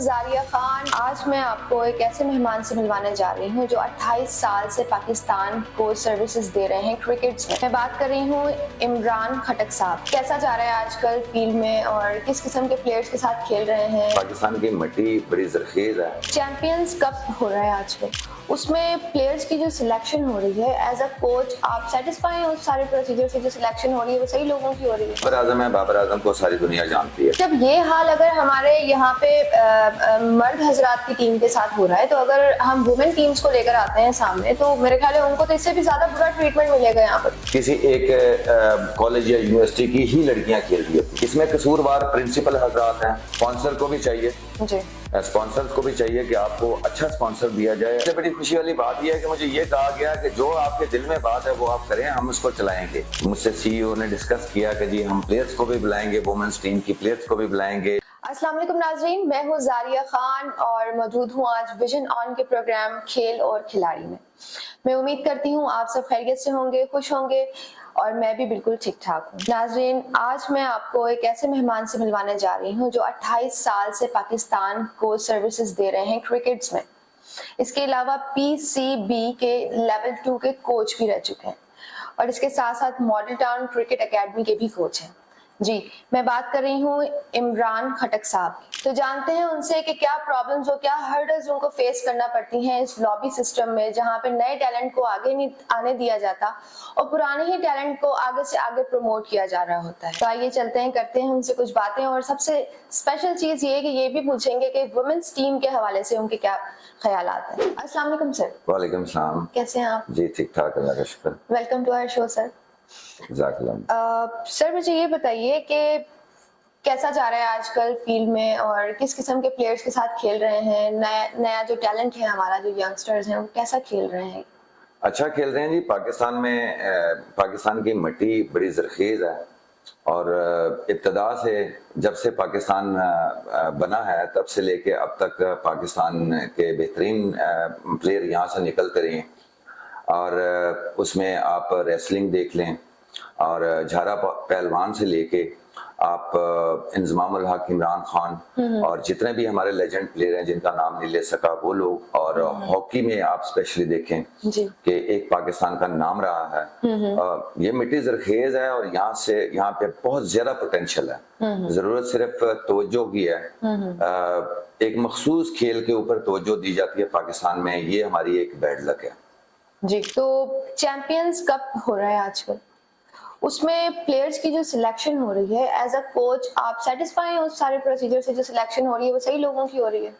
जारिया खान। आज मैं आपको एक ऐसे मेहमान से मिलवाने जा रही हूँ जो 28 साल से पाकिस्तान को सर्विसेज दे रहे हैं क्रिकेट में। मैं बात कर रही हूँ इमरान खटक साहब। कैसा जा रहा है आजकल फील्ड में और किस किस्म के प्लेयर्स के साथ खेल रहे हैं? पाकिस्तान की मिट्टी बड़ी जरखेज है। चैंपियंस कप हो रहा है आजकल, उसमें प्लेयर्स की जो सिलेक्शन हो रही है एज अ कोच, आप सेटिस्फाई हैं उस सारे प्रोसीजर से? जो सिलेक्शन हो रही है वो सही लोगों की हो रही है? बाबर आजम है, बाबर आजम को सारी दुनिया जानती है। जब ये हाल अगर हमारे यहाँ पे मर्द हजरात की टीम के साथ हो रहा है, तो अगर हम वुमेन टीम्स को लेकर आते हैं सामने, तो मेरे ख्याल है उनको तो इससे भी ज्यादा बुरा ट्रीटमेंट मिलेगा यहाँ पर। किसी एक कॉलेज या यूनिवर्सिटी की ही लड़कियां खेल रही है, इसमें कसूरवार प्रिंसिपल हजरात हैं। स्पॉन्सर को भी चाहिए जी, स्पॉन्सर्स को भी चाहिए कि आपको अच्छा स्पॉन्सर दिया जाए। सबसे बड़ी खुशी वाली बात यह है कि मुझे ये कहा गया कि जो आपके दिल में बात है वो आप करें, हम उसको चलाएंगे। मुझसे सीईओ ने डिस्कस किया कि जी हम प्लेयर्स को भी बुलाएंगे, वुमेन्स टीम की प्लेयर्स को भी बुलाएंगे। अस्सलाम वालेकुम नाज़रीन, मैं हूँ जारिया खान और मौजूद हूँ आज विजन ऑन के प्रोग्राम खेल और खिलाड़ी में। मैं उम्मीद करती हूँ आप सब खैरियत से होंगे, खुश होंगे और मैं भी बिल्कुल ठीक ठाक हूँ। नाज़रीन, आज मैं आपको एक ऐसे मेहमान से मिलवाने जा रही हूँ जो 28 साल से पाकिस्तान को सर्विसेज दे रहे हैं क्रिकेट्स में। इसके अलावा PCB के लेवल 2 के कोच भी रह चुके हैं और इसके साथ साथ मॉडल टाउन क्रिकेट एकेडमी के भी कोच हैं। जी, मैं बात कर रही हूँ इमरान खटक साहब की। तो जानते हैं उनसे कि क्या प्रॉब्लम्स और क्या हर्डल्स उनको फेस करना पड़ती हैं इस लॉबी सिस्टम में, जहाँ पे नए टैलेंट को आगे नहीं आने दिया जाता और पुराने ही टैलेंट को आगे से आगे प्रमोट किया जा रहा होता है। तो आइए चलते हैं, करते हैं उनसे कुछ बातें और सबसे स्पेशल चीज ये कि ये भी पूछेंगे कि वुमेन्स टीम के हवाले से उनके क्या ख्यालात हैं। अस्सलाम वालेकुम सर। वालेकुम सलाम। कैसे हैं आप? जी ठीक ठाक, अल्लाह का शुक्र। Welcome to our show sir. Sir मुझे ये बताइए कि कैसा जा रहा है आजकल फील्ड में और किस किस्म के प्लेयर्स के साथ खेल रहे हैं? नया जो टैलेंट है हमारा, जो यंगस्टर्स हैं, वो कैसा खेल रहे हैं? अच्छा खेल रहे हैं जी। पाकिस्तान में पाकिस्तान की मिट्टी बड़ी जरखेज है और इब्तदा से जब से पाकिस्तान बना है तब से लेके अब तक पाकिस्तान के बेहतरीन प्लेयर यहाँ से निकलते रहे। और उसमें आप रेसलिंग देख लें और झारा पहलवान से लेके आप इंजमाम उल हक, इमरान खान और जितने भी हमारे लेजेंड प्लेयर हैं जिनका नाम नहीं ले सका वो लोग, और हॉकी में आप स्पेशली देखें कि एक पाकिस्तान का नाम रहा है। ये मिट्टी जरखेज है और यहाँ पे बहुत ज्यादा पोटेंशियल है। जरूरत सिर्फ तवज्जो की है। एक मखसूस खेल के ऊपर तवज्जो दी जाती है पाकिस्तान में, ये हमारी एक बैड लक है जी। तो चैंपियंस कप हो रहा है आजकल, उसमें प्लेयर्स की जो सिलेक्शन हो रही है एज अ कोच, आप सेटिस्फाई हैं उस सारे प्रोसीजर से? जो सिलेक्शन हो रही है वो सही लोगों की हो रही है?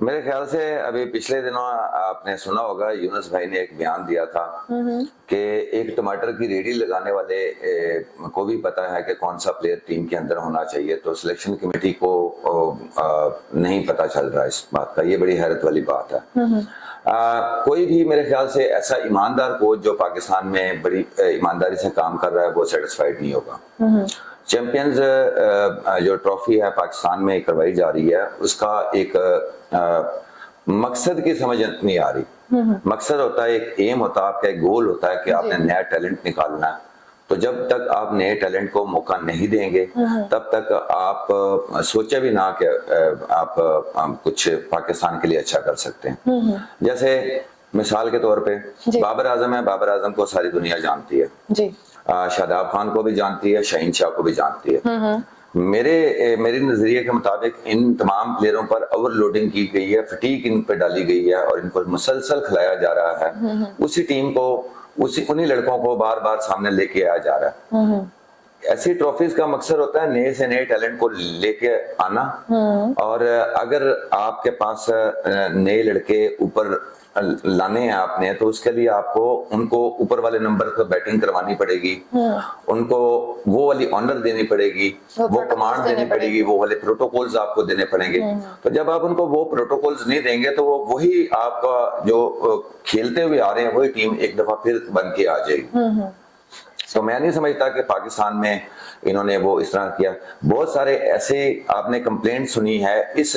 मेरे ख्याल से अभी पिछले दिनों आपने सुना होगा, यूनुस भाई ने एक बयान दिया था कि एक टमाटर की रेडी लगाने वाले को भी पता है कि कौन सा प्लेयर टीम के अंदर होना चाहिए, तो सिलेक्शन कमेटी को नहीं पता चल रहा इस बात का। ये बड़ी हैरत वाली बात है। कोई भी मेरे ख्याल से ऐसा ईमानदार कोच जो पाकिस्तान में बड़ी ईमानदारी से काम कर रहा है वो सेटिस्फाइड नहीं होगा। चैंपियंस जो ट्रॉफी है पाकिस्तान में करवाई जा रही है, उसका एक मकसद की समझ नहीं आ रही। मकसद होता है, एक एम होता है आपका, एक गोल होता है कि आपने नया टैलेंट निकालना है। तो जब तक आप नए टैलेंट को मौका नहीं देंगे तब तक आप सोचे भी ना कि आप कुछ पाकिस्तान के लिए अच्छा कर सकते हैं। जैसे मिसाल के तौर पे बाबर आजम है, बाबर आजम को सारी दुनिया जानती है जी। शादाब खान को भी जानती है, शहीन शाह को भी जानती है। मेरे नजरिए के मुताबिक इन तमाम प्लेयरों पर ओवरलोडिंग की गई है, फटीक इन पर डाली गई है और इनको मुसलसल खिलाया जा रहा है। उसी टीम को, उन्हीं लड़कों को बार बार सामने लेके आया जा रहा है। ऐसी ट्रॉफीज का मकसद होता है नए से नए टैलेंट को लेके आना, और अगर आपके पास नए लड़के ऊपर लाने हैं आपने, तो उसके लिए आपको उनको ऊपर वाले नंबर पर बैटिंग करवानी पड़ेगी, उनको वो वाली ऑनर देनी पड़ेगी, वो कमांड देनी पड़ेगी, वो वाले प्रोटोकॉल्स आपको देने पड़ेंगे। तो जब आप उनको वो प्रोटोकॉल्स नहीं देंगे तो वो वही आपका जो खेलते हुए आ रहे हैं वही टीम एक दफा फिर बन के आ जाएगी। तो मैं नहीं समझता कि पाकिस्तान में इन्होंने वो इस तरह किया। बहुत सारे ऐसे आपने कंप्लेंट सुनी है इस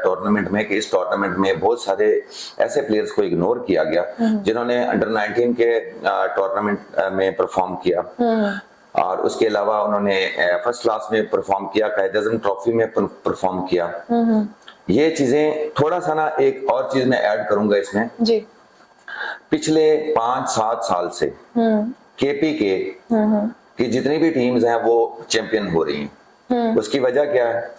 टूर्नामेंट में कि इस टूर्नामेंट में बहुत सारे ऐसे प्लेयर्स को इग्नोर किया गया जिन्होंने अंडर 19 के टूर्नामेंट में परफॉर्म किया, और उसके अलावा उन्होंने फर्स्ट क्लास में परफॉर्म किया, कायद-ए-आज़म ट्रॉफी में परफॉर्म किया। ये चीजें थोड़ा सा ना, एक और चीज मैं ऐड करूंगा इसमें। जी। पिछले 5-7 साल से केपी के की जितनी भी टीम्स हैं वो चैंपियन हो रही हैं। उसकी वजह क्या है?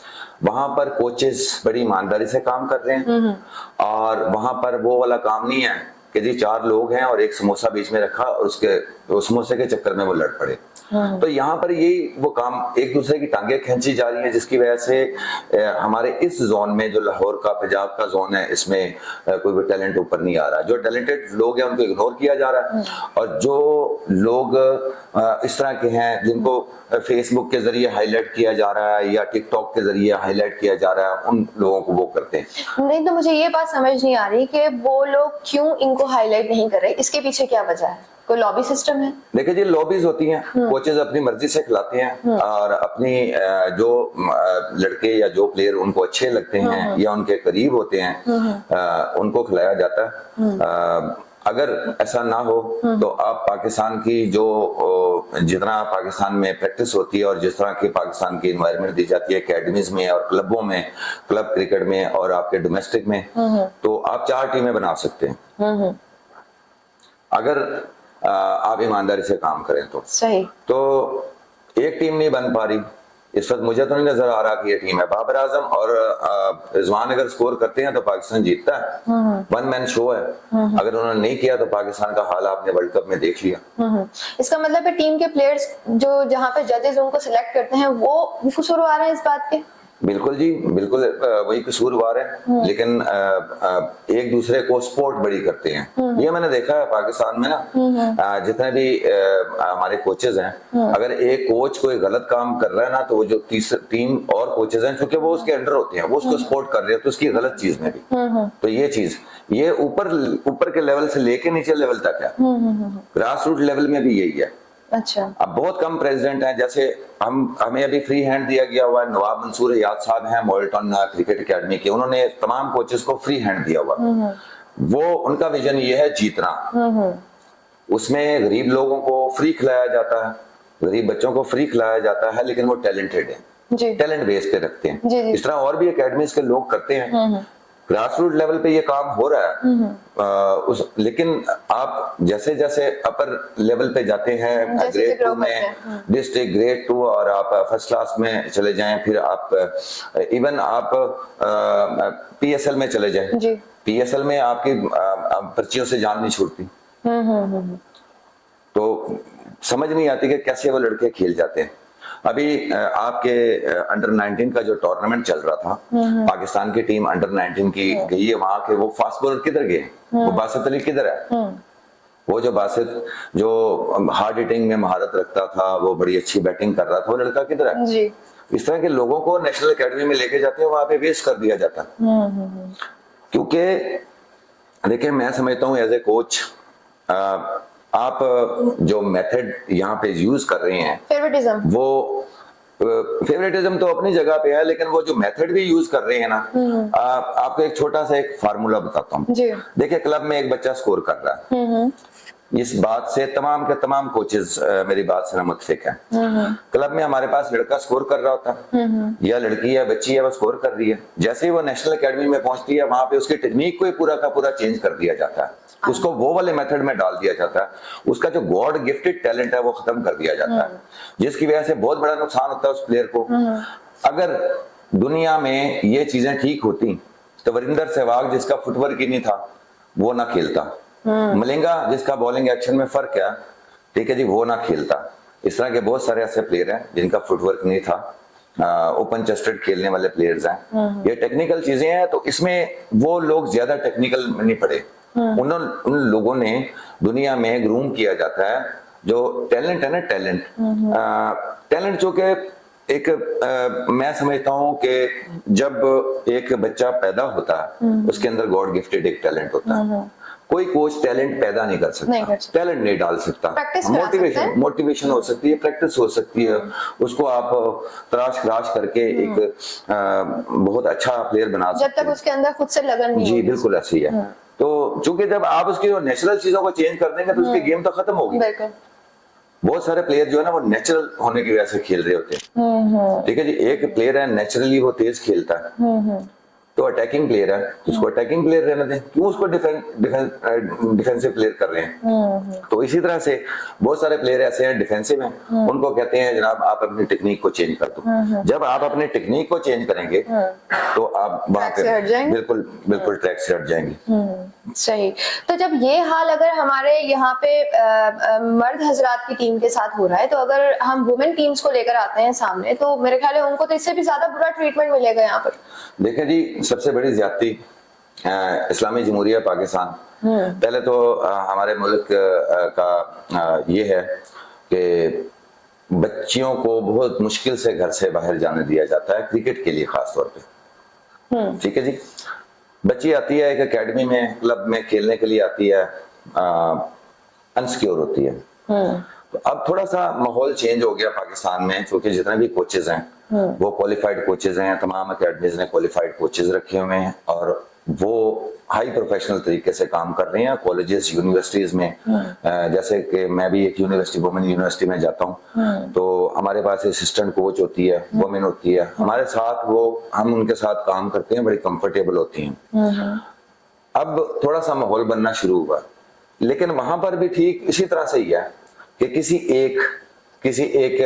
वहां पर कोचेस बड़ी ईमानदारी से काम कर रहे हैं और वहां पर वो वाला काम नहीं है कि जी 4 लोग हैं और एक समोसा बीच में रखा और उस समोसे के चक्कर में वो लड़ पड़े। तो यहाँ पर यही वो काम, एक दूसरे की टांगे खींची जा रही है, जिसकी वजह से हमारे इस जोन में जो लाहौर का, पंजाब का जोन है, इसमें कोई भी टैलेंट ऊपर नहीं आ रहा। जो टैलेंटेड लोग हैं उनको इग्नोर किया जा रहा है और जो लोग इस तरह के हैं जिनको फेसबुक के जरिए हाईलाइट किया जा रहा है या टिकटॉक के जरिए हाईलाइट किया जा रहा है, उन लोगों को वो करते हैं। नहीं, तो मुझे ये बात समझ नहीं आ रही कि वो लोग क्यों इनको हाईलाइट नहीं कर रहे, इसके पीछे क्या वजह है? कोई लॉबी सिस्टम है? देखिए जी, लॉबीज होती हैं, कोचेज अपनी मर्जी से खिलाते हैं और अपनी जो लड़के या जो प्लेयर उनको अच्छे लगते हैं या उनके करीब होते हैं उनको खिलाया जाता है। अगर ऐसा ना हो तो आप पाकिस्तान की जो जितना पाकिस्तान में प्रैक्टिस होती है और जिस तरह की पाकिस्तान की एनवायरनमेंट दी जाती है एकेडमीज में और क्लबों में, क्लब क्रिकेट में और आपके डोमेस्टिक में, तो आप 4 टीमें बना सकते हैं अगर आप ईमानदारी से काम करें तो। सही। तो एक टीम नहीं बन पा रही इस वक्त। मुझे तो नहीं नजर आ रहा कि ये टीम है। बाबर आजम और रिजवान अगर स्कोर करते हैं तो पाकिस्तान जीतता है। 1 मैन शो है। अगर उन्होंने नहीं किया तो पाकिस्तान का हाल आपने वर्ल्ड कप में देख लिया। इसका मतलब है टीम के प्लेयर्स जो जहां पे जजेस उनको सिलेक्ट करते हैं वो कसूरवार है इस बात के? बिल्कुल जी, बिल्कुल वही कसूरवार है। लेकिन एक दूसरे को सपोर्ट बड़ी करते हैं। ये मैंने देखा है पाकिस्तान में ना, जितने भी हमारे कोचेज हैं, अगर एक कोच कोई गलत काम कर रहा है ना तो वो जो 3 और कोचेज हैं, क्योंकि वो उसके अंडर होते हैं, वो उसको सपोर्ट कर रहे हैं, तो उसकी गलत चीज में भी। तो ये चीज, ये ऊपर के लेवल से लेके नीचे लेवल तक है। ग्रास रूट लेवल में भी यही है। अच्छा। अब बहुत कम प्रेसिडेंट हैं, जैसे हमें अभी फ्री हैंड दिया गया हुआ है। नवाब मंसूर हयात साहब हैं मॉल्टन क्रिकेट एकेडमी के, उन्होंने तमाम कोचेस को फ्री हैंड दिया हुआ। वो उनका विजन ये है जीतना। उसमें गरीब लोगों को फ्री खिलाया जाता है, गरीब बच्चों को फ्री खिलाया जाता है, लेकिन वो टैलेंटेड है, टैलेंट बेस पे रखते हैं। जी। इस तरह और भी एकेडमीज के लोग करते हैं। ग्रास रूट लेवल पे ये काम हो रहा है। लेकिन आप जैसे जैसे अपर लेवल पे जाते हैं, ग्रेड 2 में, डिस्ट्रिक्ट ग्रेड 2, और आप फर्स्ट क्लास में चले जाएं, फिर आप इवन आप पीएसएल में चले जाएं, पीएसएल में आपकी पर्चियों से जान नहीं छूटती। तो समझ नहीं आती कि कैसे वो लड़के खेल जाते हैं। अभी आपके अंडर 19 का जो टूर्नामेंट चल रहा था, पाकिस्तान की टीम अंडर 19 की गई है वहां के, वो फास्ट बॉलर किधर गए? वो बासित अली किधर है? वो जो बासित जो हार्ड हिटिंग में महारत रखता था, वो बड़ी अच्छी बैटिंग कर रहा था, वो लड़का किधर है? जी। इस तरह के लोगों को नेशनल एकेडमी में लेके जाते हैं, वहां पे वेस्ट कर दिया जाता। क्योंकि देखिए, मैं समझता हूँ एज ए कोच, आप जो मेथड यहाँ पे यूज कर रहे हैं, फेवरेटिज्म तो अपनी जगह पे है, लेकिन वो जो मेथड भी यूज कर रहे हैं ना, आपको एक छोटा सा एक फार्मूला बताता हूँ। देखिए, क्लब में एक बच्चा स्कोर कर रहा है, इस बात से तमाम के तमाम कोचेस मेरी बात से मुत्फिक है। क्लब में हमारे पास लड़का स्कोर कर रहा होता है या लड़की है, बच्ची है, वो स्कोर कर रही है। जैसे ही वो नेशनल एकेडमी में पहुंचती है, वहां पे उसकी टेक्निक को ही पूरा का पूरा चेंज कर दिया जाता है, उसको वो वाले मेथड में डाल दिया जाता है, उसका जो गॉड गिफ्टेड टैलेंट है वो खत्म कर दिया जाता है, जिसकी वजह से बहुत बड़ा नुकसान होता है उस प्लेयर को। अगर दुनिया में ये चीजें ठीक होती तो वरिंदर सहवाग, जिसका फुटवर्क ही नहीं था, वो ना खेलता। मलिंगा, जिसका बॉलिंग एक्शन में फर्क है, ठीक है जी, वो ना खेलता। इस तरह के बहुत सारे ऐसे प्लेयर हैं जिनका फुटवर्क नहीं था, ओपन चेस्टेड खेलने वाले प्लेयर्स हैं। ये टेक्निकल चीजें हैं, तो इसमें वो लोग ज्यादा टेक्निकल नहीं पड़े। उन लोगों ने दुनिया में ग्रूम किया जाता है। जो टैलेंट है ना, टैलेंट जो कि एक मैं समझता हूं कि जब एक बच्चा पैदा होता है, उसके अंदर गॉड गिफ्टेड एक टैलेंट होता है। कोई कोच टैलेंट पैदा नहीं कर सकता, टैलेंट नहीं डाल सकता। मोटिवेशन हो सकती है, प्रैक्टिस हो सकती है, उसको आप तराश खराश करके एक बहुत अच्छा प्लेयर बना सकते हैं, जब तक उसके अंदर खुद से लगन नहीं। जी बिल्कुल ऐसी है। तो चूंकि जब आप उसकी नेचुरल चीजों को चेंज कर देंगे तो उसकी गेम तो खत्म होगी। बहुत सारे प्लेयर जो है ना, वो नेचुरल होने की वजह से खेल रहे होते हैं। ठीक है जी, एक प्लेयर है नेचुरली वो तेज खेलता है, तो अटैकिंग प्लेयर है, उसको अटैकिंग प्लेयर रहने दें, क्यों उसको डिफेंसिव प्लेयर कर रहे हैं। तो इसी तरह से बहुत सारे प्लेयर ऐसे हैं डिफेंसिव हैं, उनको कहते हैं जनाब आप अपनी टेक्निक को चेंज कर दो। जब आप अपनी टेक्निक को चेंज करेंगे तो आप वहां ट्रैक से हट पे जाएंगे। बिल्कुल बिल्कुल ट्रैक से हट जाएंगे। सही। तो जब ये हाल अगर हमारे यहाँ पे मर्द हजरात की टीम के साथ हो रहा है, तो अगर हम वुमेन टीम्स को लेकर आते हैं सामने, तो मेरे ख्याल है उनको तो इससे भी ज्यादा बुरा ट्रीटमेंट मिलेगा यहाँ पर। देखें जी, सबसे बड़ी ज्यादती इस्लामी जमहूरिया पाकिस्तान, पहले तो हमारे मुल्क का ये है कि बच्चियों को बहुत मुश्किल से घर से बाहर जाने दिया जाता है, क्रिकेट के लिए खास तौर पे। ठीक है जी, बच्ची आती है एक एकेडमी में, क्लब में खेलने के लिए आती है, अनसिक्योर होती है। तो अब थोड़ा सा माहौल चेंज हो गया पाकिस्तान में, क्योंकि जितने भी कोचेज हैं वो क्वालिफाइड कोचेज हैं, तमाम एकेडमीज ने क्वालिफाइड कोचेज रखे हुए हैं और वो हाई प्रोफेशनल तरीके से काम कर रहे हैं कॉलेजेस यूनिवर्सिटीज में। जैसे कि मैं भी एक यूनिवर्सिटी, वुमेन यूनिवर्सिटी में जाता हूँ, तो हमारे पास असिस्टेंट कोच होती है, वुमेन होती है हमारे साथ, वो हम उनके साथ काम करते हैं, बड़ी कंफर्टेबल होती हैं। अब थोड़ा सा माहौल बनना शुरू हुआ, लेकिन वहां पर भी ठीक इसी तरह से ही है कि किसी एक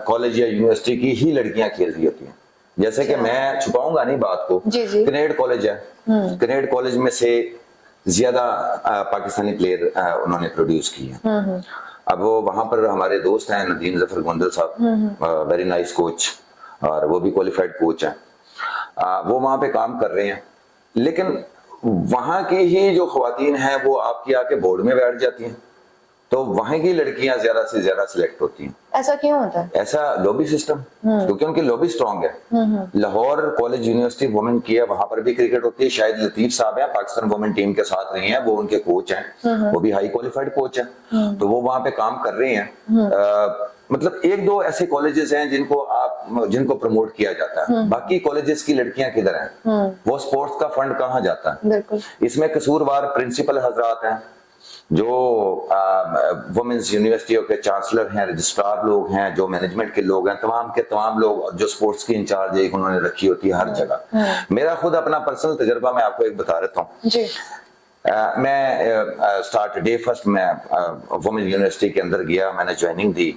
कॉलेज या यूनिवर्सिटी की ही लड़कियां खेल रही होती हैं। जैसे कि मैं छुपाऊंगा नहीं बात को, कनेड कॉलेज है, कनेड कॉलेज में से ज्यादा पाकिस्तानी प्लेयर उन्होंने प्रोड्यूस किए हैं। अब वो वहां पर हमारे दोस्त हैं नदीम जफर गोंदल साहब, वेरी नाइस कोच, और वो भी क्वालिफाइड कोच हैं, वो वहां पे काम कर रहे हैं। लेकिन वहां की ही जो खवातीन हैं वो आपकी आके बोर्ड में बैठ जाती हैं, तो वहां की लड़कियां ज्यादा से ज्यादा सिलेक्ट होती हैं। ऐसा क्यों होता है? ऐसा लॉबी सिस्टम, क्योंकि उनकी लॉबी स्ट्रांग है। लाहौर कॉलेज यूनिवर्सिटी वुमेन की है, वहां पर भी क्रिकेट होती है। शायद लतीफ साहब हैं, पाकिस्तान वुमेन टीम के साथ रहे हैं, वो उनके कोच हैं, वो भी हाई क्वालिफाइड कोच हैं, तो वो वहां पे काम कर रहे हैं। मतलब एक दो ऐसे कॉलेजेस हैं जिनको प्रमोट किया जाता है, बाकी कॉलेजेस की लड़कियां किधर हैं? वो स्पोर्ट्स का फंड कहाँ जाता है? इसमें कसूरवार प्रिंसिपल हजरात हैं, जो वुमेन्स यूनिवर्सिटियों के चांसलर हैं, रजिस्ट्रार लोग हैं, जो मैनेजमेंट के लोग हैं, तमाम के तमाम लोग, जो स्पोर्ट्स की इंचार्ज एक उन्होंने रखी होती है हर जगह। मेरा खुद अपना पर्सनल तजर्बा मैं आपको एक बता देता हूँ जी। मैं स्टार्ट डे फर्स्ट में वुमेन यूनिवर्सिटी के अंदर गया, मैंने ज्वाइनिंग दी,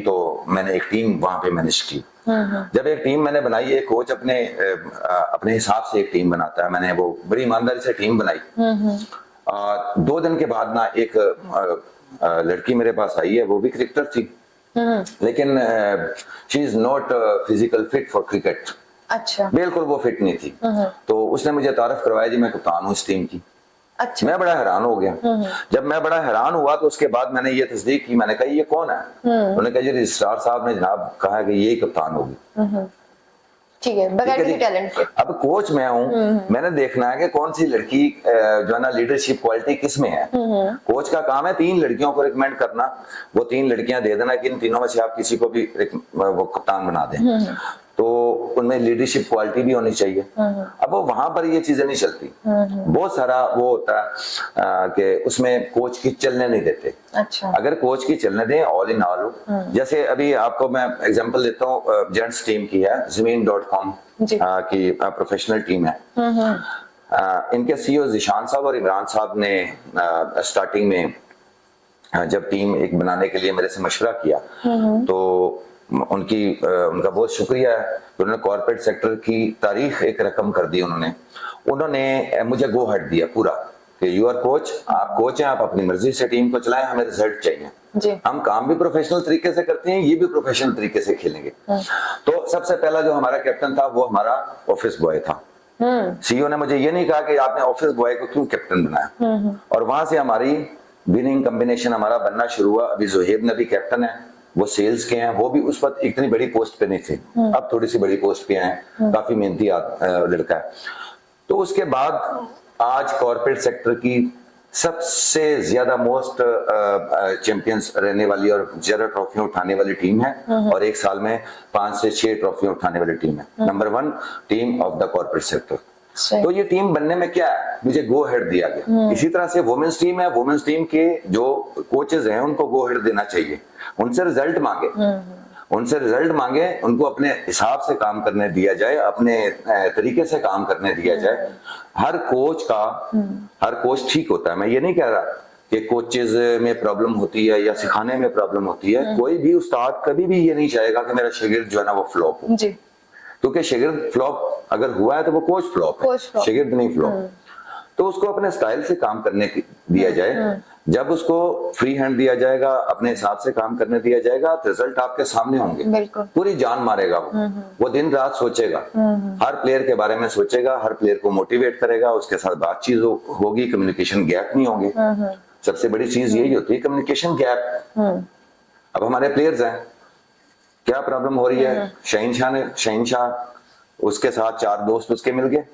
तो मैंने एक टीम वहां पे मैनेज की। जब एक टीम मैंने बनाई, एक कोच अपने हिसाब से एक टीम बनाता है, मैंने वो बड़ी ईमानदारी से टीम बनाई। 2 दिन के बाद ना एक लड़की मेरे पास आई है, वो भी क्रिकेटर थी, लेकिन she is not physical fit for cricket. अच्छा, बिल्कुल वो फिट नहीं थी। तो उसने मुझे तारफ करवाया जी मैं कप्तान हूँ इस टीम की। अच्छा। मैं बड़ा हैरान हो गया। जब मैं बड़ा हैरान हुआ तो उसके बाद मैंने ये तस्दीक की, मैंने कहा ये कौन है? उन्होंने कहा जी रजिस्ट्रार साहब ने जनाब कहा कि ये कप्तान होगी। ठीक है, बगैर किसी टैलेंट के। अब कोच मैं हूँ, मैंने देखना है कि कौन सी लड़की जो है ना लीडरशिप क्वालिटी किस में है। कोच का काम है 3 लड़कियों को रिकमेंड करना, वो 3 लड़कियां दे देना कि इन तीनों में से आप किसी को भी वो कप्तान बना दें, तो उनमें लीडरशिप क्वालिटी भी होनी चाहिए। अब वो वहां पर ये चीजें नहीं चलती, बहुत सारा वो होता है कि उसमें कोच की चलने नहीं देते। अच्छा। अगर कोच की चलने दें, ऑल इन ऑल, जैसे अभी आपको मैं एग्जांपल देता हूँ, जेंट्स टीम की है, ज़मीन.com की प्रोफेशनल टीम है। इनके सीईओ जिशान साहब और इमरान साहब ने स्टार्टिंग में जब टीम एक बनाने के लिए मेरे से मशवरा किया, तो उनका बहुत शुक्रिया है, उन्होंने कॉर्पोरेट सेक्टर की तारीख एक रकम कर दी। उन्होंने मुझे गो हेड दिया पूरा कि यू आर कोच, आप कोच हैं, आप अपनी मर्जी से टीम को चलाएं, हमें रिजल्ट चाहिए जी। हम काम भी प्रोफेशनल तरीके से करते हैं, ये भी प्रोफेशनल तरीके से खेलेंगे। तो सबसे पहला जो हमारा कैप्टन था वो हमारा ऑफिस बॉय था। सीईओ ने मुझे ये नहीं कहा कि आपने ऑफिस बॉय को क्यों कैप्टन बनाया, और वहां से हमारी विनिंग कॉम्बिनेशन हमारा बनना शुरू हुआ। अभी जोहेब नबी कैप्टन है, वो सेल्स के हैं, वो भी उस वक्त इतनी बड़ी पोस्ट पे नहीं थे, अब थोड़ी सी बड़ी पोस्ट पे हैं, काफी मेहनती लड़का है। तो उसके बाद आज कॉर्पोरेट सेक्टर की सबसे ज्यादा मोस्ट चैंपियंस रहने वाली और ज्यादा ट्रॉफियां उठाने वाली टीम है, और एक साल में 5 से 6 ट्रॉफियां उठाने वाली टीम है, number 1 team of the corporate sector. तो ये टीम बनने में क्या है, मुझे गो हेड दिया गया। इसी तरह से वुमेन्स टीम है, वुमेन्स टीम के जो कोचेज हैं उनको गो हेड देना चाहिए, उनसे रिजल्ट मांगे। उनसे रिजल्ट मांगे, उनको अपने हिसाब से काम करने दिया जाए, अपने तरीके से काम करने दिया जाए। हर कोच ठीक होता है, मैं ये नहीं कह रहा कि कोचेज में प्रॉब्लम होती है या सिखाने में प्रॉब्लम होती है। कोई भी उस्ताद कभी भी ये नहीं चाहेगा कि मेरा शागिर्द जो है ना वो फ्लॉप हो, जी, क्योंकि शागिर्द फ्लॉप अगर हुआ है तो वो कोच फ्लॉप है, शागिर्द नहीं फ्लॉप। तो उसको अपने स्टाइल से काम करने दिया जाए। जब उसको फ्री हैंड दिया जाएगा, अपने हिसाब से काम करने दिया जाएगा, तो रिजल्ट आपके सामने होंगे। बिल्कुल। पूरी जान मारेगा वो दिन रात सोचेगा, हर प्लेयर के बारे में सोचेगा, हर प्लेयर को मोटिवेट करेगा, उसके साथ बातचीत होगी, कम्युनिकेशन गैप नहीं होगी। सबसे बड़ी चीज यही होती है, कम्युनिकेशन गैप। अब हमारे प्लेयर्स हैं, क्या प्रॉब्लम हो रही है, शहीनशाह उसके साथ 4 दोस्त उसके मिल गए,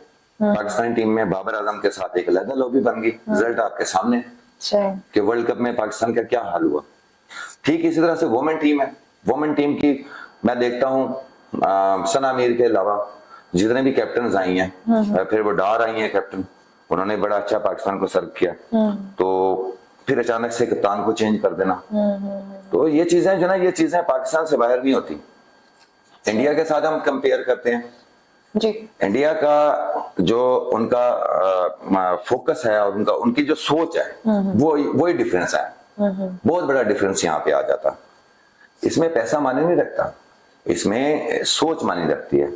पाकिस्तानी टीम में बाबर आजम के साथ एक अलग लॉबी बन गई। रिजल्ट आपके सामने कि वर्ल्ड कप में पाकिस्तान का क्या हाल हुआ। ठीक इसी तरह से वुमेन टीम है, वुमेन टीम की मैं देखता हूँ सना मीर के अलावा जितने भी कैप्टन आई हैं, फिर वो डार आई हैं कैप्टन, उन्होंने बड़ा अच्छा पाकिस्तान को सर्व किया। तो फिर अचानक से कप्तान को चेंज कर देना, तो ये चीजें जो ना, ये चीजें पाकिस्तान से बाहर नहीं होती। इंडिया के साथ हम कंपेयर करते हैं जी, इंडिया का जो उनका फोकस है और उनकी जो सोच है, वही डिफरेंस है। बहुत बड़ा डिफरेंस यहाँ पे आ जाता। इसमें पैसा मायने नहीं रखता, इसमें सोच मायने रखती है।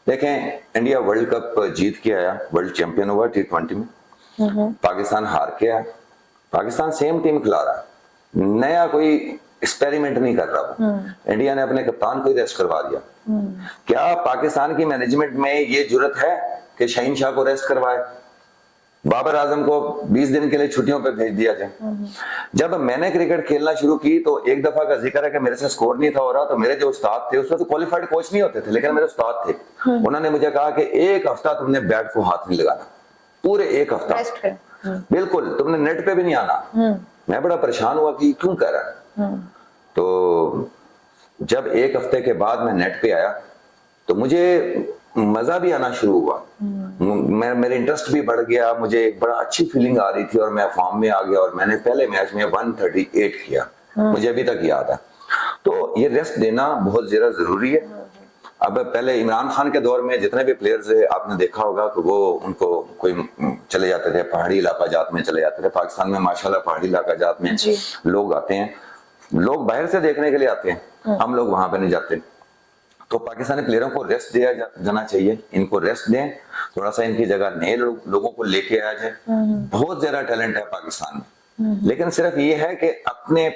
देखें, इंडिया वर्ल्ड कप जीत के आया, वर्ल्ड चैंपियन हुआ T20 में। पाकिस्तान हार के आया, पाकिस्तान सेम टीम खिला रहा है, नया कोई एक्सपेरिमेंट नहीं कर रहा। इंडिया ने अपने कप्तान को ही रेस्ट करवा दिया। क्या पाकिस्तान की मैनेजमेंट में ये जरूरत है कि शहीनशाह को रेस्ट करवाए, बाबर आजम को 20 दिन के लिए छुट्टियों पे भेज दिया जाए? जब मैंने क्रिकेट खेलना शुरू की तो एक दफा का जिक्र है कि मेरे से स्कोर नहीं था हो रहा, तो मेरे जो उस्ताद थे, उसमें तो क्वालिफाइड कोच नहीं होते थे, लेकिन मेरे उस्ताद थे, उन्होंने मुझे कहा कि 1 हफ्ता तुमने बैट को हाथ नहीं लगाना, पूरे 1 हफ्ता बिल्कुल, तुमने नेट पे भी नहीं आना। मैं बड़ा परेशान हुआ कि क्यों कर रहा है। तो जब 1 हफ्ते के बाद मैं नेट पे आया तो मुझे मजा भी आना शुरू हुआ, मेरे इंटरेस्ट भी बढ़ गया, मुझे एक बड़ा अच्छी फीलिंग आ रही थी और मैं फॉर्म में आ गया और मैंने पहले मैच में 138 किया, मुझे अभी तक याद है। तो ये रेस्ट देना बहुत ज्यादा जरूरी है। अब पहले इमरान खान के दौर में जितने भी प्लेयर्स है, आपने देखा होगा कि वो उनको कोई चले जाते थे पहाड़ी इलाका जात में चले जाते थे। पाकिस्तान में माशाल्लाह पहाड़ी इलाका जात में लोग आते हैं, लोग बाहर से देखने के लिए आते हैं, हम लोग वहां पे नहीं जाते। तो पाकिस्तानी प्लेयरों को रेस्ट दिया जाना चाहिए, इनको रेस्ट दें, थोड़ा सा इनकी जगह नए लोगों को लेके आया जाए। बहुत ज्यादा टैलेंट है पाकिस्तान में, लेकिन सिर्फ ये है कि अपने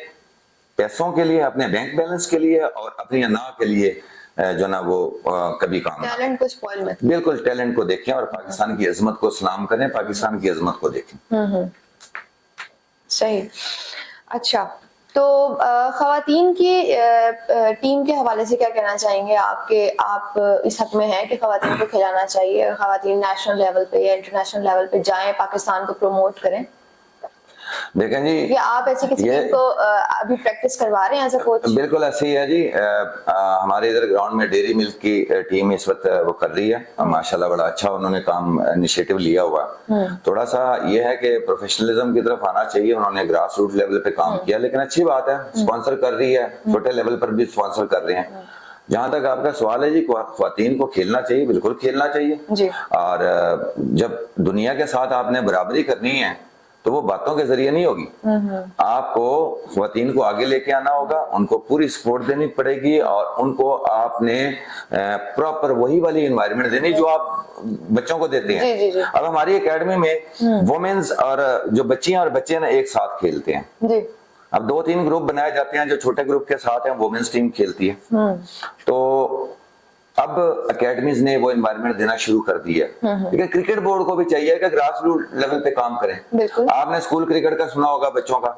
पैसों के लिए, अपने बैंक बैलेंस के लिए और अपनी अना के लिए जो ना वो कभी काम टैलेंट को स्पॉइल मत, बिल्कुल टैलेंट को देखें और पाकिस्तान की अजमत को सलाम करें, पाकिस्तान की अजमत को देखें। सही। अच्छा, तो खवातीन की टीम के हवाले से क्या कहना चाहेंगे आप इस हक में हैं कि खवातीन को खिलाना चाहिए, खवातीन नेशनल लेवल पे या इंटरनेशनल लेवल पे जाएं, पाकिस्तान को प्रमोट करें? देखें जी, या आप ऐसी किसी टीम को अभी प्रैक्टिस करवा रहे हैं एज अ कोच? बिल्कुल ऐसे ही है जी। हमारे इधर ग्राउंड में डेयरी मिल्क की टीम इस वक्त वो कर रही है, माशाल्लाह बड़ा अच्छा उन्होंने काम इनिशिएटिव लिया हुआ। थोड़ा सा ये है कि प्रोफेशनलिज्म की तरफ आना चाहिए, उन्होंने ग्रास रूट लेवल पे काम किया, लेकिन अच्छी बात है, स्पॉन्सर कर रही है, छोटे लेवल पर भी स्पॉन्सर कर रहे हैं। जहां तक आपका सवाल है जी, ख्वातीन को खेलना चाहिए, बिल्कुल खेलना चाहिए जी। और जब दुनिया के साथ आपने बराबरी करनी है तो वो बातों के जरिए नहीं होगी, आपको ख्वातीन को आगे लेके आना होगा, उनको पूरी सपोर्ट देनी पड़ेगी और उनको आपने प्रॉपर वही वाली एनवायरनमेंट देनी जो आप बच्चों को देते हैं। जी, जी। अब हमारी एकेडमी में वुमेन्स और जो बच्चियां और बच्चे ना एक साथ खेलते हैं जी। अब 2-3 ग्रुप बनाए जाते हैं, जो छोटे ग्रुप के साथ है वुमेन्स टीम खेलती है। तो अब एकेडमीज ने वो एनवायरनमेंट देना शुरू कर दिया है, लेकिन क्रिकेट बोर्ड को भी चाहिए कि ग्रास रूट लेवल पे काम करें। आपने स्कूल क्रिकेट का सुना होगा बच्चों का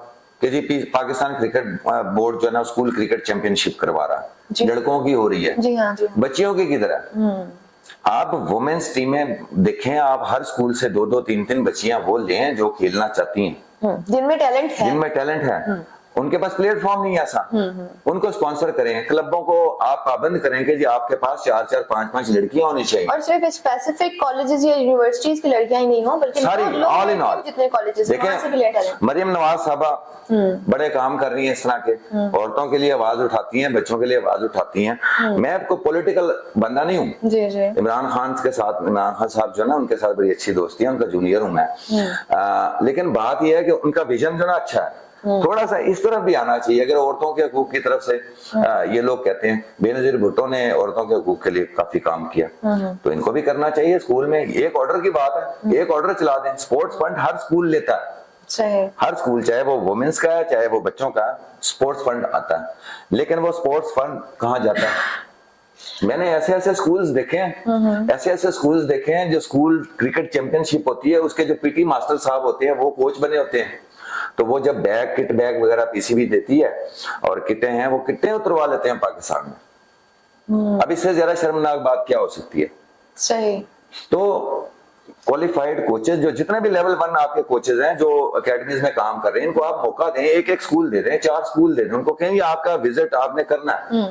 कि जी पाकिस्तान क्रिकेट बोर्ड जो है ना स्कूल क्रिकेट चैंपियनशिप करवा रहा है, लड़कों की हो रही है जी, हाँ जी। बच्चियों की किधर है? आप वुमेन्स टीमें देखें, आप हर स्कूल से 2-2, 3-3 बच्चियां वो लें जो खेलना चाहती हैं, जिनमें टैलेंट है, उनके पास प्लेटफॉर्म नहीं है ऐसा, उनको स्पॉन्सर करें, क्लबों को आप पाबंद करें कि जी आपके पास 4-4 5-5 लड़कियां होनी चाहिए। और सिर्फ स्पेसिफिक कॉलेजेस या यूनिवर्सिटीज की लड़कियां ही नहीं हो, बल्कि सारी ऑल इन ऑल जितने कॉलेजेस हैं वहां से भी ले टैलेंट। मरियम नवाज साहबा बड़े काम कर रही हैं इस तरह के, औरतों के लिए आवाज उठाती हैं, बच्चों के लिए आवाज उठाती हैं। मैं आपको पॉलिटिकल बंदा नहीं हूँ। जी जी। इमरान खान के साथ, इमरान खान साहब जो है ना, उनके साथ बड़ी अच्छी दोस्ती है, उनका जूनियर हूं मैं। लेकिन बात यह है कि उनका विजन जो ना अच्छा है, थोड़ा सा इस तरफ भी आना चाहिए। अगर औरतों के हकूक की तरफ से ये लोग कहते हैं, बेनजीर भुट्टो ने औरतों के हकूक के लिए काफी काम किया, तो इनको भी करना चाहिए। स्कूल में एक ऑर्डर की बात है, एक ऑर्डर चला दें। स्पोर्ट्स फंड हर स्कूल लेता है, हर स्कूल, चाहे वो वुमेन्स का है चाहे वो बच्चों का, स्पोर्ट्स फंड आता है। लेकिन वो स्पोर्ट्स फंड कहाँ जाता है? मैंने ऐसे ऐसे स्कूल्स देखे हैं, ऐसे ऐसे स्कूल्स देखे हैं जो स्कूल क्रिकेट चैंपियनशिप होती है, उसके जो पीटी मास्टर साहब होते हैं वो कोच बने होते हैं। तो वो जब बैग, किट बैग वगैरह पीसीबी देती है और किटें हैं, वो किटें उतरवा लेते हैं पाकिस्तान में। अब इससे ज्यादा शर्मनाक बात क्या हो सकती है? सही। तो क्वालिफाइड कोचेस, जो जितने भी लेवल 1 आपके कोचेस हैं जो एकेडमीज में काम कर रहे हैं, इनको आप मौका दें, एक स्कूल दे दें, 4 स्कूल दे दें, उनको कहें आपका विजिट आपने करना है।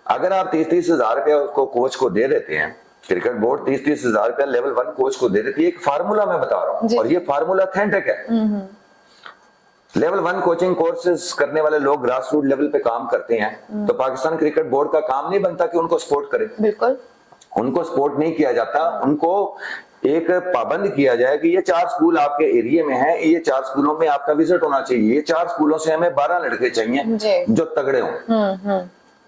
अगर आप 30-30 हजार रुपया उसको कोच को दे देते हैं, क्रिकेट बोर्ड 30-30 हजार रुपया लेवल 1 कोच को दे देती है, एक फार्मूला मैं बता रहा हूँ, और ये फार्मूला ऑथेंटिक है। लेवल 1 कोचिंग कोर्सेज करने वाले लोग ग्रास रूट लेवल पे काम करते हैं, तो पाकिस्तान क्रिकेट बोर्ड का काम नहीं बनता कि उनको सपोर्ट करे। बिल्कुल, उनको सपोर्ट नहीं किया जाता, उनको एक पाबंद किया जाए कि ये 4 स्कूल आपके एरिया में हैं, ये 4 स्कूलों में आपका विजिट होना चाहिए, ये 4 स्कूलों से हमें 12 लड़के चाहिए जो तगड़े हों।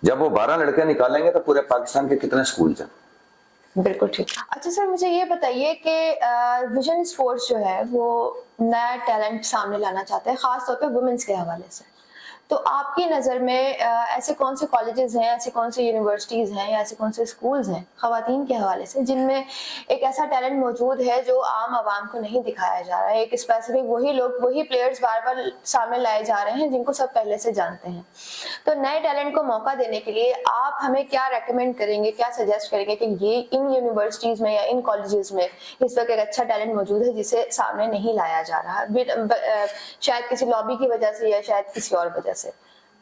जब वो 12 लड़के निकालेंगे तो पूरे पाकिस्तान के कितने स्कूल हैं? बिल्कुल ठीक। अच्छा सर, मुझे ये बताइए कि विजन स्पोर्ट्स जो है वो नया टैलेंट सामने लाना चाहते हैं, खास तौर पे वुमेन्स के हवाले से। तो आपकी नज़र में ऐसे कौन से कॉलेजेस हैं, ऐसे कौन से यूनिवर्सिटीज़ हैं या ऐसे कौन से स्कूल्स हैं ख़वातीन के हवाले से जिनमें एक ऐसा टैलेंट मौजूद है जो आम आवाम को नहीं दिखाया जा रहा है? एक स्पेसिफिक वही लोग, वही प्लेयर्स बार बार सामने लाए जा रहे हैं जिनको सब पहले से जानते हैं। तो नए टैलेंट को मौका देने के लिए आप हमें क्या रेकमेंड करेंगे, क्या सजेस्ट करेंगे कि ये इन यूनिवर्सिटीज़ में या इन कॉलेजेस में इस वक्त एक अच्छा टैलेंट मौजूद है जिसे सामने नहीं लाया जा रहा, शायद किसी लॉबी की वजह से या शायद किसी और वजह से?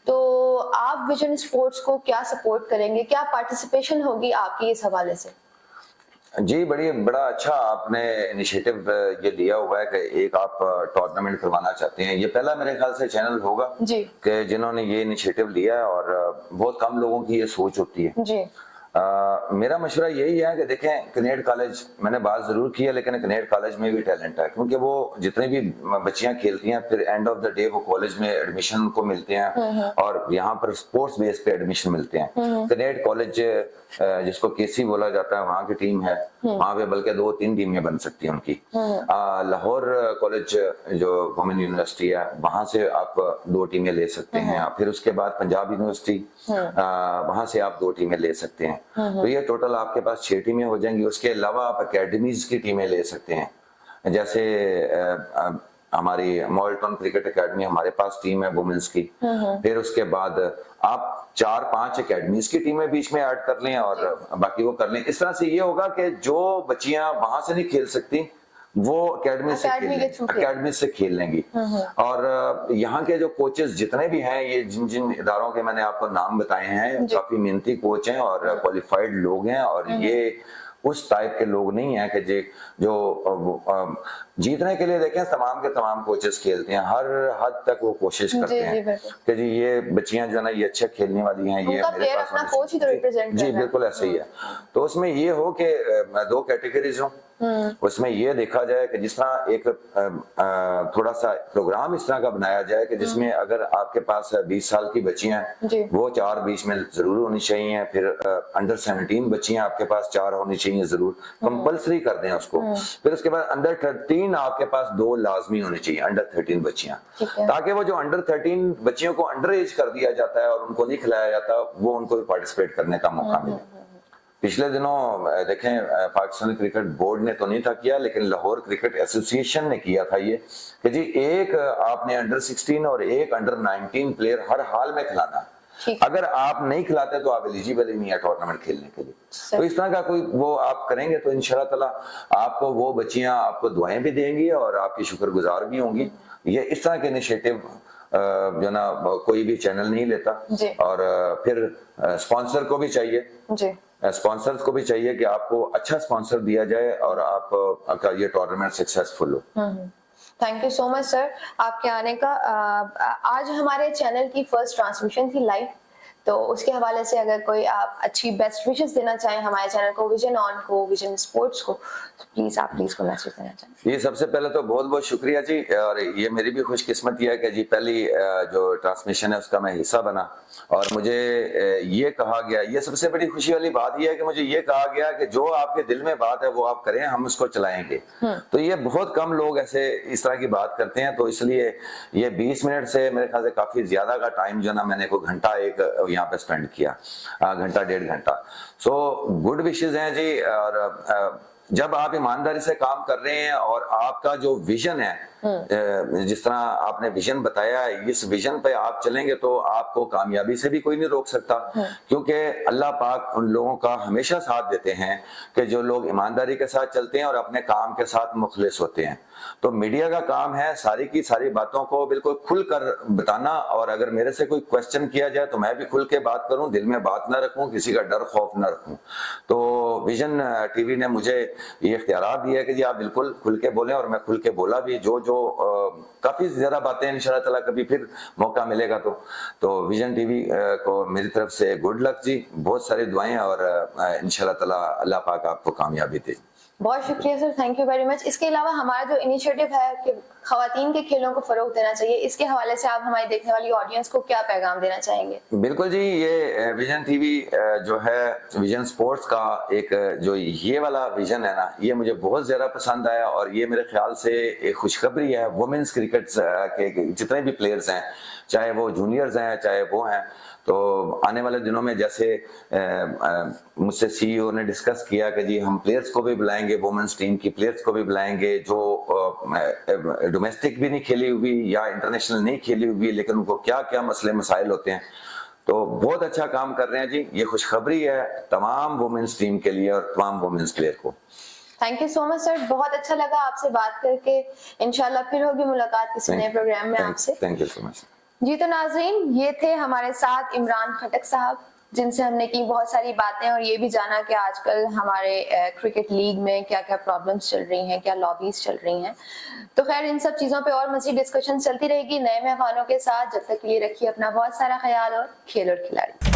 तो आप विजन स्पोर्ट्स को क्या सपोर्ट करेंगे, क्या पार्टिसिपेशन होगी आपकी इस हवाले से? जी, बड़ा अच्छा आपने इनिशिएटिव ये लिया हुआ है कि एक आप टूर्नामेंट करवाना चाहते हैं। ये पहला मेरे ख्याल से चैनल होगा जी कि जिन्होंने ये इनिशिएटिव लिया है, और बहुत कम लोगों की ये सोच होती है जी। मेरा मशवरा यही है कि देखें, कनेड कॉलेज मैंने बात जरूर की है, लेकिन कनेड कॉलेज में भी टैलेंट है, क्योंकि वो जितने भी बच्चियां खेलती हैं फिर एंड ऑफ द डे वो कॉलेज में एडमिशन को मिलते हैं, और यहाँ पर स्पोर्ट्स बेस पे एडमिशन मिलते हैं। कनेड कॉलेज जिसको केसी बोला जाता है, वहाँ की टीम है, वहाँ पे बल्कि 2-3 टीमें बन सकती हैं उनकी। लाहौर कॉलेज जो वुमेन यूनिवर्सिटी है, वहां से आप 2 टीमें ले सकते हैं। फिर उसके बाद पंजाब यूनिवर्सिटी, वहां से आप 2 टीमें ले सकते हैं। तो ये टोटल आपके पास 6 टीमें हो जाएंगी। उसके अलावा आप अकेडमीज की टीमें ले सकते हैं, जैसे हमारी मॉल्टन क्रिकेट एकेडमी, हमारे पास टीम है वुमेन्स की। फिर उसके बाद आप 4-5 एकेडमीज की टीमें बीच में ऐड कर लें और बाकी वो कर लें। इस तरह से ये होगा कि जो बच्चियां वहां से नहीं खेल सकती वो अकेडमी से खेल लेंगी। और यहाँ के जो कोचेस जितने भी हैं, ये जिन जिन इदारों के मैंने आपको नाम बताए हैं, काफी मेहनती कोच हैं और क्वालिफाइड लोग हैं, और ये उस टाइप के लोग नहीं है कि जो जीतने के लिए देखें तमाम के तमाम कोचेस खेलते हैं, हर हद तक वो कोशिश करते हैं कि जी ये बच्चियां जो है ना ये अच्छे खेलने वाली हैं, ये मेरे पास अपना कोच ही तो रिप्रेजेंट जी बिल्कुल ऐसे ही है। तो उसमें ये हो कि 2 कैटेगरीज हो, उसमें ये देखा जाए कि जिस तरह एक थोड़ा सा प्रोग्राम इस तरह का बनाया जाए कि जिसमें अगर आपके पास 20 साल की बच्चियां हैं वो 4 बीच में जरूर होनी चाहिए। फिर अंडर 17 बच्चियां आपके पास 4 होनी चाहिए जरूर, कंपलसरी कर दें उसको। फिर उसके बाद अंडर 13 आपके पास 2 लाजमी होनी चाहिए, अंडर 13 बच्चियां, ताकि वो जो अंडर 13 बच्चियों को अंडर एज कर दिया जाता है और उनको नहीं खिलाया जाता, वो उनको भी पार्टिसिपेट करने का मौका मिले। पिछले दिनों देखें, पाकिस्तानी क्रिकेट बोर्ड ने तो नहीं था किया, लेकिन लाहौर क्रिकेट एसोसिएशन ने किया था ये कि जी एक आपने अंडर 16 और एक अंडर 19 प्लेयर हर हाल में खिलाना। अगर आप नहीं खिलाते तो आप एलिजिबल ही नहीं है टूर्नामेंट खेलने के लिए। तो इस तरह का कोई वो आप करेंगे तो इंशाल्लाह ताला आपको वो बच्चियां आपको दुआएं भी देंगी और आपकी शुक्रगुजार भी होंगी। ये इस तरह के इनिशिएटिव जो ना कोई भी चैनल नहीं लेता। जी। और फिर स्पॉन्सर को भी चाहिए, जी। स्पॉन्सर्स को भी चाहिए कि आपको अच्छा स्पॉन्सर दिया जाए और आपका ये टूर्नामेंट सक्सेसफुल हो। Thank you so much sir आपके आने का। आज हमारे चैनल की फर्स्ट ट्रांसमिशन थी लाइव, तो उसके हवाले से अगर कोई आप अच्छी बेस्ट विशेस देना चाहें हमारे चैनल को, विजन ऑन को, विजन स्पोर्ट्स को, तो प्लीज आप कोई मैसेज देना चाहें। ये सबसे पहले तो बहुत बहुत शुक्रिया जी, और ये मेरी भी खुशकिस्मती है कि जी पहली जो ट्रांसमिशन है उसका मैं हिस्सा बना, और मुझे ये कहा गया, ये सबसे बड़ी खुशी वाली बात ये है कि मुझे ये कहा गया कि जो आपके दिल में बात है वो आप करें, हम उसको चलाएंगे। तो ये बहुत कम लोग ऐसे इस तरह की बात करते हैं, तो इसलिए ये 20 मिनट से मेरे ख्याल से काफी ज्यादा का टाइम जो ना मैंने को घंटा एक यहाँ पे स्पेंड किया, घंटा 1.5 घंटा। सो गुड विशेस हैं जी। और जब आप ईमानदारी से काम कर रहे हैं और आपका जो विजन है, जिस तरह आपने विजन बताया है, इस विजन पे आप चलेंगे तो आपको कामयाबी से भी कोई नहीं रोक सकता, क्योंकि अल्लाह पाक उन लोगों का हमेशा साथ देते हैं कि जो लोग ईमानदारी के साथ चलते हैं और अपने काम के साथ मुखलिस होते हैं। तो मीडिया का काम है सारी की सारी बातों को बिल्कुल खुल कर बताना, और अगर मेरे से कोई क्वेश्चन किया जाए तो मैं भी खुल के बात करूं, दिल में बात ना रखूं, किसी का डर खौफ ना रखूं। तो विजन टीवी ने मुझे ये इख्तियार दिया कि जी आप बिल्कुल खुल के बोलें, और मैं खुल के बोला भी। जो काफी ज्यादा बातें इंशाल्लाह ताला कभी फिर मौका मिलेगा तो विजन टीवी को मेरी तरफ से गुड लक जी, बहुत सारी दुआएं, और इंशाल्लाह ताला अल्लाह पाक आपको कामयाबी दे। बहुत शुक्रिया sir, thank you very much. इसके अलावा हमारा जो इनिशिएटिव है कि खवातीन के खेलों को फरोग देना चाहिए, इसके हवाले से आप हमारी देखने वाली ऑडियंस को क्या पैगाम देना चाहेंगे? बिल्कुल जी, ये विजन टीवी जो है, विजन स्पोर्ट्स का एक जो ये वाला विजन है ना, ये मुझे बहुत ज्यादा पसंद आया, और ये मेरे ख्याल से एक खुशखबरी है वुमेन्स क्रिकेट के जितने भी प्लेयर्स हैं, चाहे वो जूनियर्स हैं चाहे वो हैं। तो आने वाले दिनों में जैसे मुझसे सीईओ ने डिस्कस किया कि जी हम प्लेयर्स को भी बुलाएंगे, वुमेन्स टीम की प्लेयर्स को भी बुलाएंगे जो डोमेस्टिक भी नहीं खेली हुई या इंटरनेशनल नहीं खेली हुई, लेकिन उनको क्या क्या मसले मसाइल होते हैं। तो बहुत अच्छा काम कर रहे हैं जी, ये खुशखबरी है तमाम वुमेन्स टीम के लिए और तमाम वुमेन्स प्लेयर को। Thank you so much sir, बहुत अच्छा लगा आपसे बात करके। इंशाल्लाह फिर होगी मुलाकात किसी नए प्रोग्राम में आपसे। थैंक यू सो मच जी। तो नाज़रीन, ये थे हमारे साथ इमरान खटक साहब, जिनसे हमने की बहुत सारी बातें और ये भी जाना कि आजकल हमारे क्रिकेट लीग में क्या क्या प्रॉब्लम्स चल रही हैं, क्या लॉबीज चल रही हैं। तो खैर इन सब चीज़ों पे और मज़ीद डिस्कशन चलती रहेगी नए मेहमानों के साथ। जब तक के लिए रखिए अपना बहुत सारा ख्याल, और खेल और खिलाड़ी।